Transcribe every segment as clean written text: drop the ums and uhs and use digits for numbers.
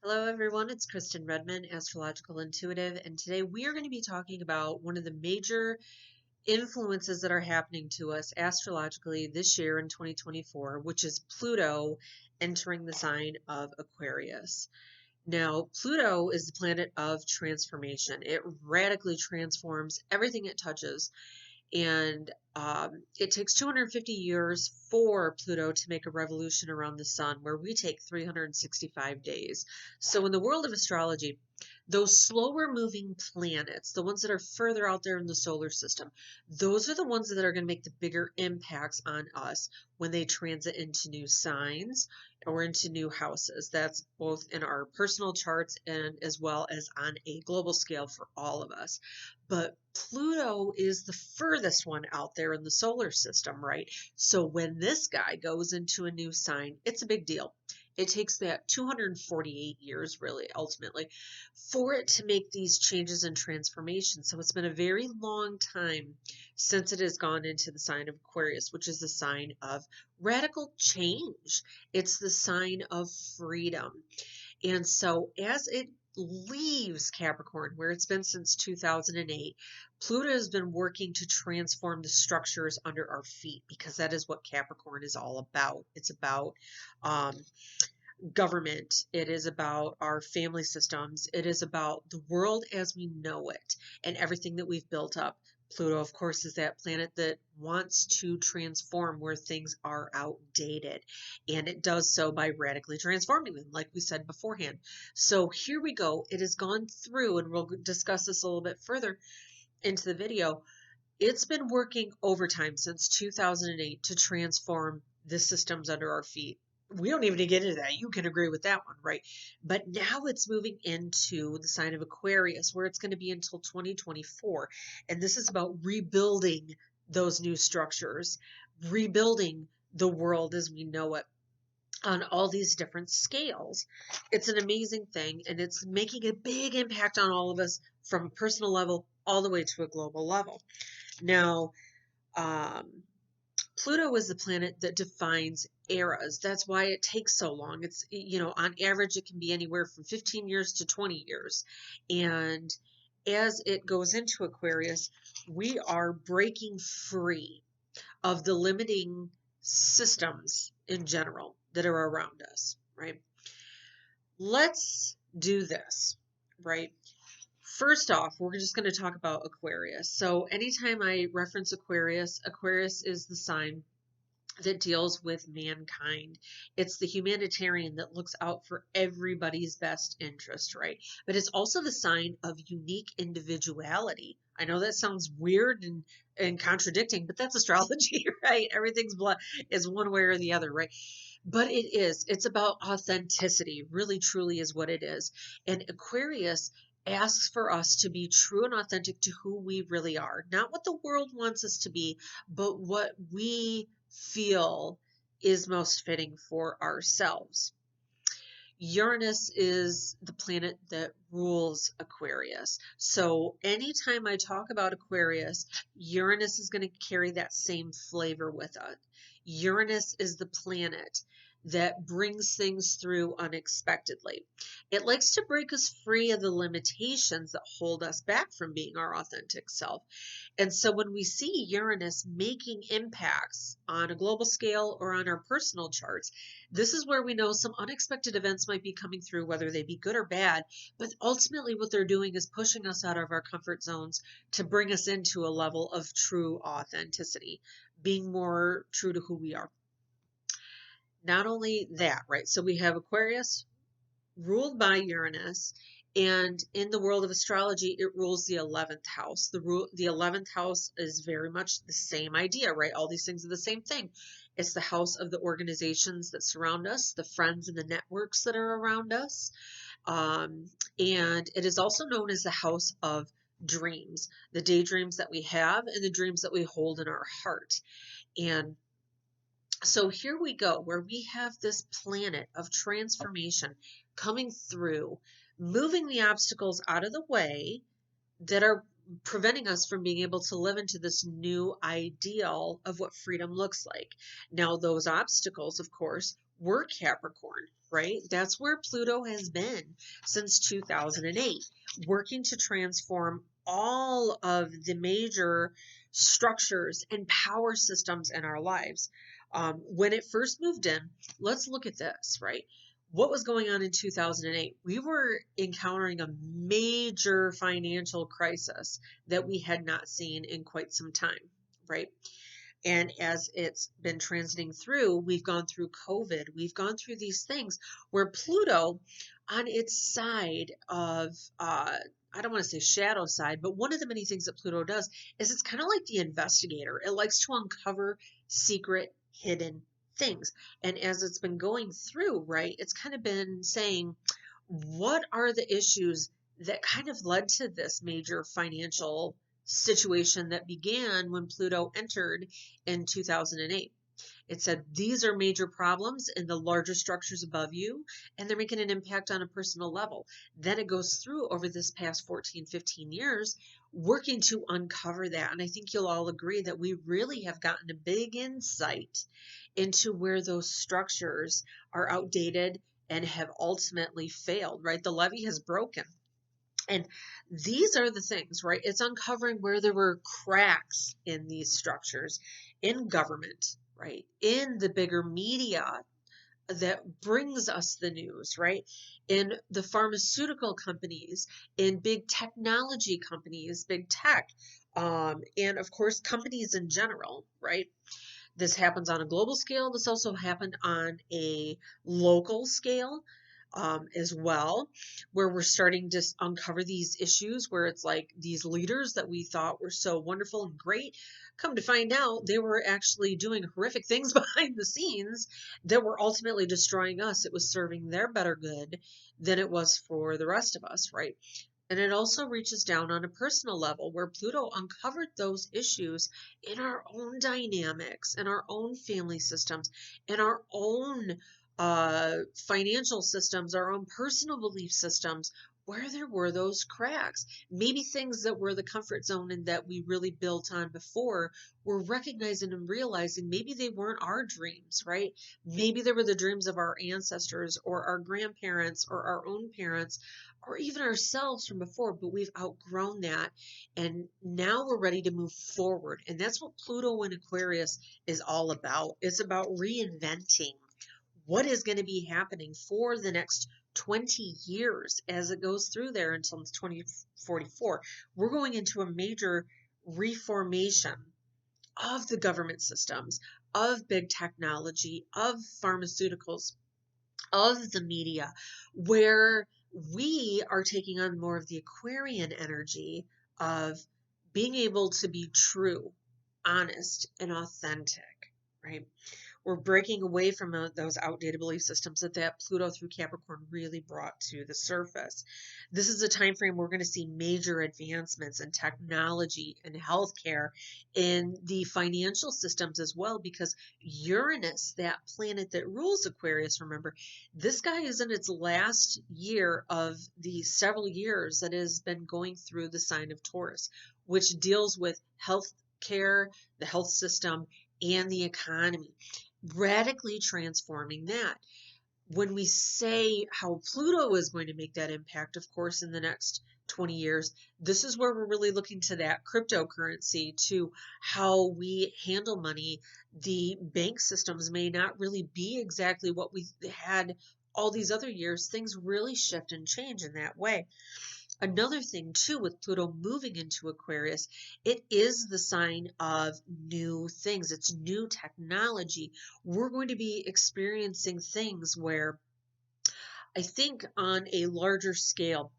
Hello, everyone. It's Kristen Redmond, Astrological Intuitive, and today we are going to be talking about one of the major influences that are happening to us astrologically this year in 2024, which is Pluto entering the sign of Aquarius. Now, Pluto is the planet of transformation. It radically transforms everything it touches, and it takes 250 years for Pluto to make a revolution around the sun, where we take 365 days. So in the world of astrology, those slower moving planets, the ones that are further out there in the solar system, those are the ones that are going to make the bigger impacts on us when they transit into new signs or into new houses. That's both in our personal charts and as well as on a global scale for all of us. But Pluto is the furthest one out there in the solar system, right? So when this guy goes into a new sign, it's a big deal. It takes that 248 years, really, ultimately, for it to make these changes and transformations. So it's been a very long time since it has gone into the sign of Aquarius, which is the sign of radical change. It's the sign of freedom. And so as it leaves Capricorn, where it's been since 2008, Pluto has been working to transform the structures under our feet, because that is what Capricorn is all about. It's about government. It is about our family systems. It is about the world as we know it and everything that we've built up. Pluto, of course, is that planet that wants to transform where things are outdated. And it does so by radically transforming them, like we said beforehand. So here we go. It has gone through, and we'll discuss this a little bit further into the video. It's been working overtime since 2008 to transform the systems under our feet. We don't even need to get into that. You can agree with that one, right? But now it's moving into the sign of Aquarius, where it's going to be until 2024. And this is about rebuilding those new structures, rebuilding the world as we know it on all these different scales. It's an amazing thing, and it's making a big impact on all of us from a personal level all the way to a global level. Now, Pluto is the planet that defines eras. That's why it takes so long. It's, on average, it can be anywhere from 15 years to 20 years. And as it goes into Aquarius, we are breaking free of the limiting systems in general that are around us, right? Let's do this, right? First off, we're just going to talk about Aquarius. So anytime I reference Aquarius, Aquarius is the sign that deals with mankind. It's the humanitarian that looks out for everybody's best interest, right? But it's also the sign of unique individuality. I know that sounds weird and contradicting, but that's astrology, right? Everything's is one way or the other, right? But it is. It's about authenticity, really, truly is what it is. And Aquarius asks for us to be true and authentic to who we really are. Not what the world wants us to be, but what we feel is most fitting for ourselves. Uranus is the planet that rules Aquarius. So anytime I talk about Aquarius, Uranus is going to carry that same flavor with it. Uranus is the planet that brings things through unexpectedly. It likes to break us free of the limitations that hold us back from being our authentic self. And so when we see Uranus making impacts on a global scale or on our personal charts, this is where we know some unexpected events might be coming through, whether they be good or bad. But ultimately what they're doing is pushing us out of our comfort zones to bring us into a level of true authenticity, being more true to who we are. Not only that, right? So we have Aquarius ruled by Uranus, and in the world of astrology, it rules the 11th house. The 11th house is very much the same idea, right? All these things are the same thing. It's the house of the organizations that surround us, the friends and the networks that are around us. And it is also known as the house of dreams, the daydreams that we have and the dreams that we hold in our heart. And so here we go, where we have this planet of transformation coming through, moving the obstacles out of the way that are preventing us from being able to live into this new ideal of what freedom looks like. Now, those obstacles, of course, were Capricorn, right? That's where Pluto has been since 2008, working to transform all of the major structures and power systems in our lives. When it first moved in, let's look at this, right? What was going on in 2008? We were encountering a major financial crisis that we had not seen in quite some time, right? And as it's been transiting through, we've gone through COVID, we've gone through these things where Pluto, on its side of, I don't want to say shadow side, but one of the many things that Pluto does is it's kind of like the investigator. It likes to uncover secret, hidden things. And as it's been going through, right, it's kind of been saying, what are the issues that kind of led to this major financial situation that began when Pluto entered in 2008? It said these are major problems in the larger structures above you, and they're making an impact on a personal level. Then it goes through over this past 14, 15 years, working to uncover that. And I think you'll all agree that we really have gotten a big insight into where those structures are outdated and have ultimately failed, right? The levee has broken. And these are the things, right? It's uncovering where there were cracks in these structures, in government, right? In the bigger media that brings us the news, right? In the pharmaceutical companies, in big technology companies, big tech, and of course, companies in general, right? This happens on a global scale. This also happened on a local scale as well, where we're starting to uncover these issues where it's like these leaders that we thought were so wonderful and great, come to find out they were actually doing horrific things behind the scenes that were ultimately destroying us. It was serving their better good than it was for the rest of us, right? And it also reaches down on a personal level where Pluto uncovered those issues in our own dynamics, in our own family systems, in our own financial systems, our own personal belief systems, where there were those cracks. Maybe things that were the comfort zone and that we really built on before, we're recognizing and realizing maybe they weren't our dreams, right? Maybe they were the dreams of our ancestors or our grandparents or our own parents or even ourselves from before, but we've outgrown that. And now we're ready to move forward. And that's what Pluto in Aquarius is all about. It's about reinventing what is going to be happening for the next 20 years as it goes through there until 2044. We're going into a major reformation of the government systems, of big technology, of pharmaceuticals, of the media, where we are taking on more of the Aquarian energy of being able to be true, honest, and authentic, right? We're breaking away from those outdated belief systems that Pluto through Capricorn really brought to the surface. This is a time frame we're going to see major advancements in technology and healthcare, in the financial systems as well, because Uranus, that planet that rules Aquarius, remember, this guy is in its last year of the several years that has been going through the sign of Taurus, which deals with health care, the health system, and the economy, radically transforming that. When we say how Pluto is going to make that impact, of course, in the next 20 years, this is where we're really looking to that cryptocurrency, to how we handle money. The bank systems may not really be exactly what we had all these other years. Things really shift and change in that way. Another thing too, with Pluto moving into Aquarius, it is the sign of new things. It's new technology. We're going to be experiencing things where I think on a larger scale,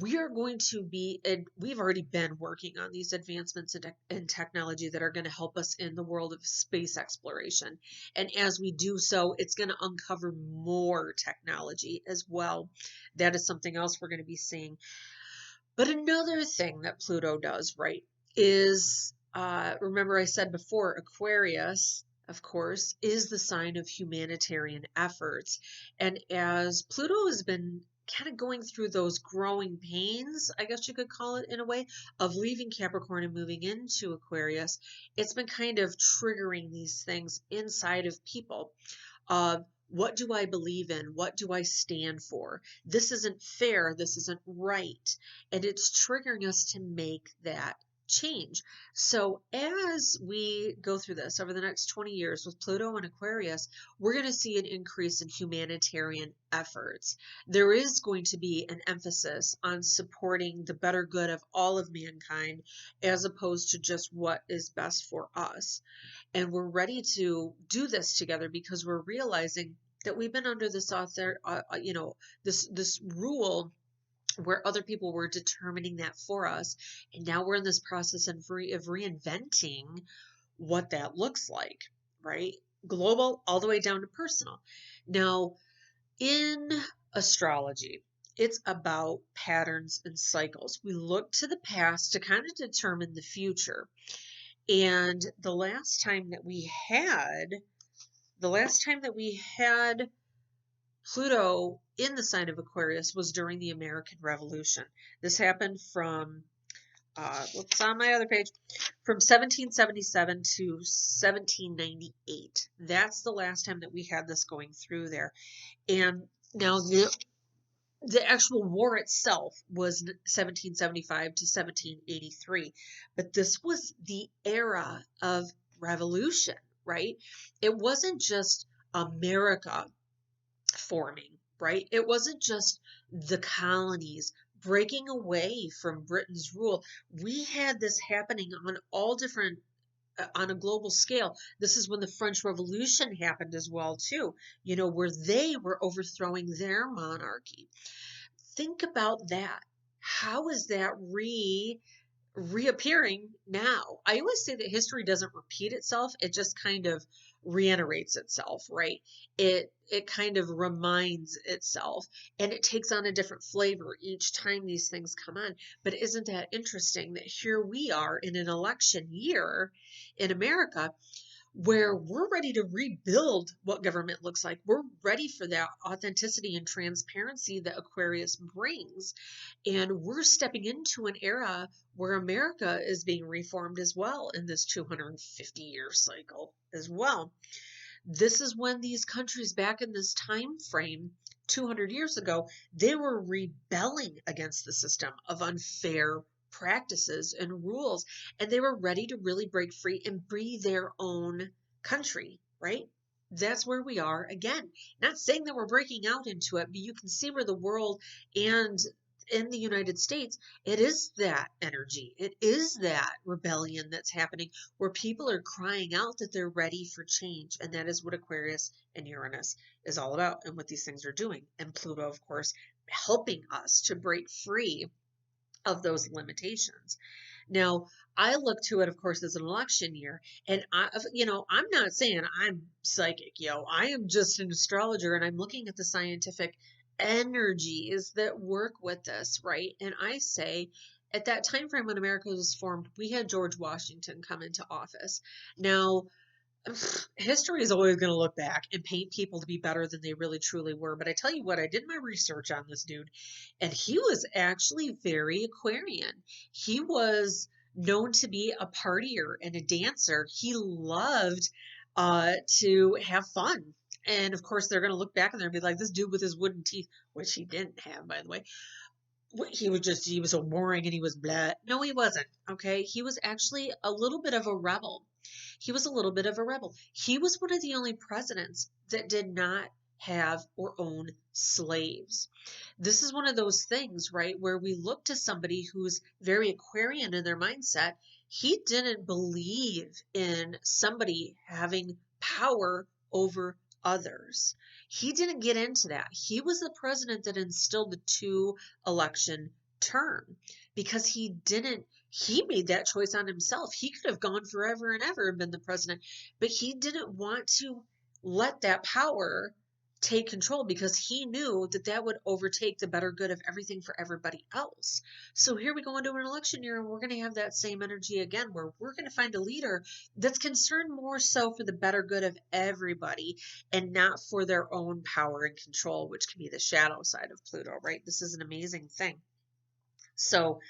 we are going to be, and we've already been working on these advancements in technology that are going to help us in the world of space exploration. And as we do so, it's going to uncover more technology as well. That is something else we're going to be seeing. But another thing that Pluto does, right, is remember I said before, Aquarius, of course, is the sign of humanitarian efforts. And as Pluto has been kind of going through those growing pains, I guess you could call it in a way, of leaving Capricorn and moving into Aquarius, it's been kind of triggering these things inside of people of What do I believe in? What do I stand for? This isn't fair. This isn't right. And it's triggering us to make that change. So as we go through this over the next 20 years with Pluto and Aquarius, we're going to see an increase in humanitarian efforts. There is going to be an emphasis on supporting the better good of all of mankind as opposed to just what is best for us. And we're ready to do this together because we're realizing that we've been under this this rule where other people were determining that for us, and now we're in this process of reinventing what that looks like, right? Global all the way down to personal. Now, in astrology, it's about patterns and cycles. We look to the past to kind of determine the future. And the last time that we had Pluto in the sign of Aquarius was during the American Revolution. This happened from, what's on my other page, from 1777 to 1798. That's the last time that we had this going through there. And now the actual war itself was 1775 to 1783, but this was the era of revolution, right? It wasn't just America forming, right? It wasn't just the colonies breaking away from Britain's rule. We had this happening on all different on a global scale. This is when the French Revolution happened as well too, where they were overthrowing their monarchy. Think about that. How is that reappearing now? I always say that history doesn't repeat itself. It just kind of reiterates itself, right? It kind of reminds itself, and it takes on a different flavor each time these things come on. But isn't that interesting that here we are in an election year in America where we're ready to rebuild what government looks like. We're ready for that authenticity and transparency that Aquarius brings. And we're stepping into an era where America is being reformed as well in this 250-year cycle as well. This is when these countries back in this time frame 200 years ago, they were rebelling against the system of unfair practices and rules, and they were ready to really break free and be their own country, right? That's where we are again. Not saying that we're breaking out into it, but you can see where the world and in the United States, it is that energy. It is that rebellion that's happening where people are crying out that they're ready for change. And that is what Aquarius and Uranus is all about and what these things are doing. And Pluto, of course, helping us to break free of those limitations. Now, I look to it, of course, as an election year, and I'm not saying I'm psychic, I am just an astrologer, and I'm looking at the scientific energies that work with this, right? And I say, at that time frame when America was formed, we had George Washington come into office. Now, history is always going to look back and paint people to be better than they really truly were. But I tell you what, I did my research on this dude, and he was actually very Aquarian. He was known to be a partier and a dancer. He loved to have fun. And of course, they're going to look back and they're going to be like, this dude with his wooden teeth, which he didn't have, by the way. He was so boring and he was blah. No, he wasn't. Okay. He was actually a little bit of a rebel. He was a little bit of a rebel. He was one of the only presidents that did not have or own slaves. This is one of those things, right, where we look to somebody who's very Aquarian in their mindset. He didn't believe in somebody having power over others. He didn't get into that. He was the president that instilled the 2-election term because he made that choice on himself. He could have gone forever and ever and been the president, but he didn't want to let that power take control because he knew that that would overtake the better good of everything for everybody else. So here we go into an election year, and we're going to have that same energy again, where we're going to find a leader that's concerned more so for the better good of everybody and not for their own power and control, which can be the shadow side of Pluto, right? This is an amazing thing. So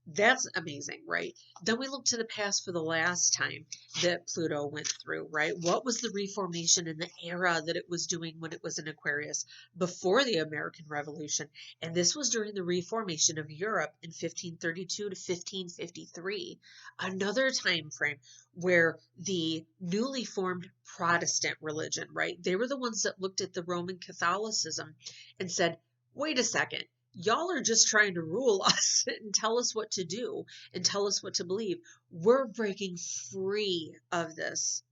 That's amazing, right? Then we look to the past for the last time that Pluto went through, right? What was the reformation in the era that it was doing when it was in Aquarius before the American Revolution? And this was during the reformation of Europe in 1532 to 1553, another time frame where the newly formed Protestant religion, right? They were the ones that looked at the Roman Catholicism and said, wait a second, y'all are just trying to rule us and tell us what to do and tell us what to believe. We're breaking free of this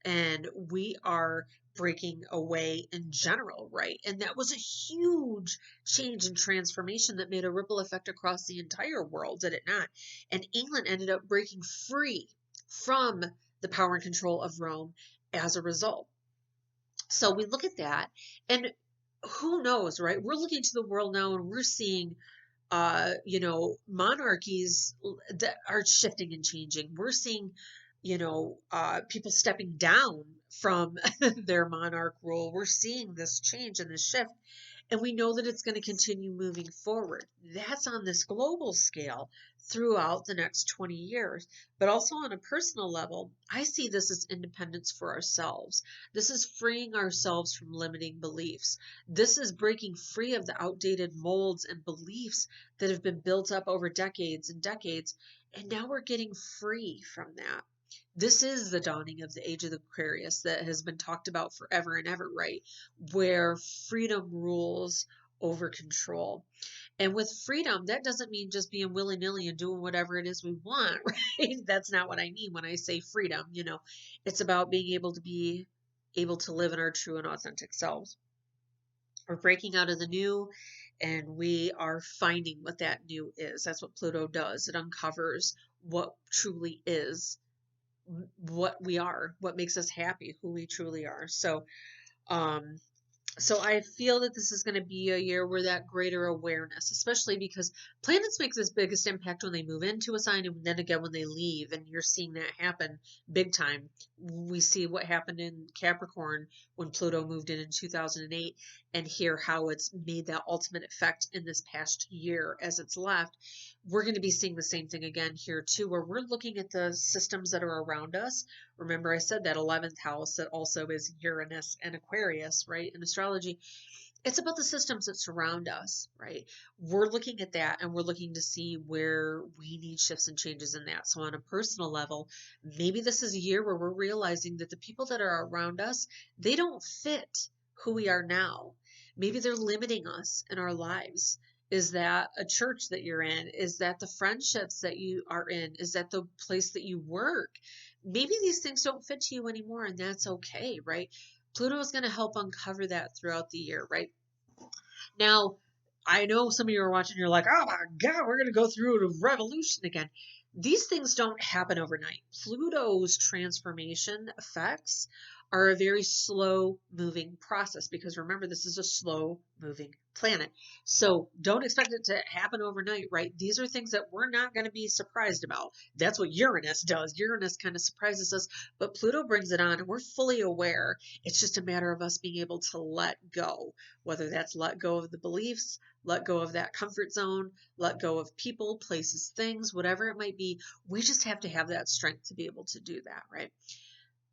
and we are breaking away in general, right? And that was a huge change and transformation that made a ripple effect across the entire world, did it not? And England ended up breaking free from the power and control of Rome as a result. So we look at that, and who knows, right? We're looking to the world now and we're seeing monarchies that are shifting and changing. We're seeing, people stepping down from their monarch rule. We're seeing this change and this shift, and we know that it's going to continue moving forward. That's on this global scale throughout the next 20 years. But also on a personal level, I see this as independence for ourselves. This is freeing ourselves from limiting beliefs. This is breaking free of the outdated molds and beliefs that have been built up over decades and decades. And now we're getting free from that. This is the dawning of the age of the Aquarius that has been talked about forever and ever, right? Where freedom rules over control. And with freedom, that doesn't mean just being willy-nilly and doing whatever it is we want, right? That's not what I mean when I say freedom. It's about being able to live in our true and authentic selves. We're breaking out of the new and we are finding what that new is. That's what Pluto does. It uncovers what truly is what we are, what makes us happy, who we truly are. Um, so I feel that this is going to be a year where that greater awareness, especially because planets make this biggest impact when they move into a sign and then again when they leave, and you're seeing that happen big time. We see what happened in Capricorn when Pluto moved in 2008 and hear how it's made that ultimate effect in this past year as it's left. We're going to be seeing the same thing again here too, where we're looking at the systems that are around us. Remember, I said that 11th house that also is Uranus and Aquarius, right? In astrology, it's about the systems that surround us, right? We're looking at that and we're looking to see where we need shifts and changes in that. So on a personal level, maybe this is a year where we're realizing that the people that are around us, they don't fit who we are now. Maybe they're limiting us in our lives. Is that a church that you're in? Is that the friendships that you are in? Is that the place that you work? Maybe these things don't fit to you anymore, and that's okay, right? Pluto is going to help uncover that throughout the year, right? Now, I know some of you are watching, you're like, oh my God, we're going to go through a revolution again. These things don't happen overnight. Pluto's transformation effects are a very slow moving process because remember, this is a slow moving planet. So don't expect it to happen overnight, right? These are things that we're not going to be surprised about. That's what Uranus does. Uranus kind of surprises us, but Pluto brings it on and we're fully aware. It's just a matter of us being able to let go, whether that's let go of the beliefs, let go of that comfort zone, let go of people, places, things, whatever it might be. We just have to have that strength to be able to do that, right?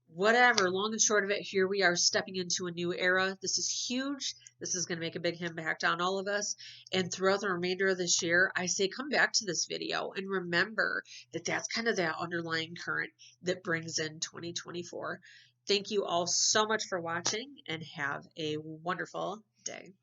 Whatever, long and short of it, here we are stepping into a new era. This is huge. This is going to make a big impact on all of us. And throughout the remainder of this year, I say come back to this video and remember that that's kind of that underlying current that brings in 2024. Thank you all so much for watching and have a wonderful day.